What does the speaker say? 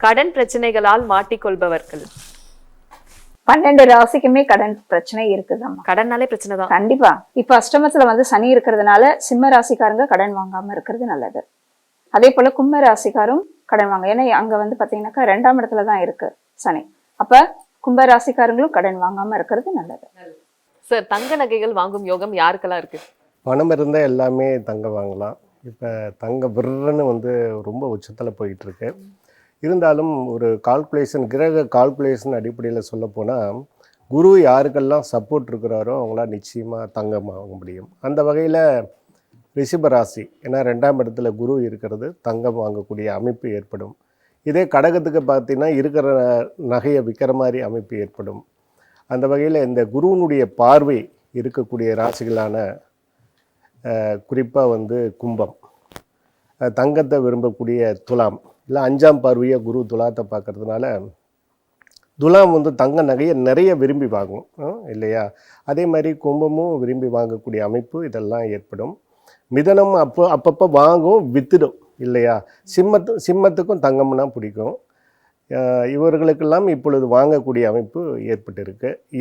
கடன் பிரச்சனைகளால் மாட்டிக்கொள்பவர்கள். 12 ராசிக்குமே கடன் பிரச்சனை இருக்குதாம்மா. கடன்னாலே பிரச்சனை தான். கண்டிப்பா. இப்ப அஷ்டமத்துல வந்து சனி இருக்கிறதுனால சிம்ம ராசிக்காரங்க கடன் வாங்காம இருக்கிறது நல்லது. அதே போல கும்ப ராசிக்காரும் கடன் வாங்க. ஏன்னா அங்க வந்து பாத்தீங்கன்னாக்கா 2ஆம் இடத்துலதான் இருக்கு சனி. அப்ப கும்ப ராசிக்காரங்களும் கடன் வாங்காம இருக்கிறது நல்லது. சார், தங்க நகைகள் வாங்கும் யோகம் யாருக்கெல்லாம் இருக்கு? பணம் இருந்தால் எல்லாமே தங்கம் வாங்கலாம். இப்போ தங்க விருன்னு வந்து ரொம்ப உச்சத்தில் போயிட்டுருக்கு. இருந்தாலும் ஒரு கால்குலேஷன், கிரக கால்குலேஷன் அடிப்படையில் சொல்லப்போனால் குரு யாருக்கெல்லாம் சப்போர்ட் இருக்கிறாரோ அவங்களாம் நிச்சயமாக தங்கம் வாங்க முடியும். அந்த வகையில் ரிஷபராசி, ஏன்னா 2ஆம் இடத்துல குரு இருக்கிறது, தங்கம் வாங்கக்கூடிய அமைப்பு ஏற்படும். இதே கடகத்துக்கு பார்த்தீங்கன்னா இருக்கிற நகையை விற்கிற மாதிரி அமைப்பு ஏற்படும். அந்த வகையில் இந்த குருவினுடைய பார்வை இருக்கக்கூடிய ராசிகளான குறிப்பாக வந்து கும்பம், தங்கத்தை விரும்பக்கூடிய துலாம், இல்லை 5ஆம் பார்வையாக குரு துலாத்தை பார்க்கறதுனால துலாம் வந்து தங்க நகையை நிறைய விரும்பி வாங்கும் இல்லையா? அதே மாதிரி கும்பமும் விரும்பி வாங்கக்கூடிய அமைப்பு இதெல்லாம் ஏற்படும். மிதனம் அப்பப்போ வாங்கும், வித்துடும் இல்லையா? சிம்மத்துக்கும் தங்கம்னா பிடிக்கும். இவர்களுக்கெல்லாம் இப்பொழுது வாங்கக்கூடிய அமைப்பு ஏற்பட்டிருக்கு.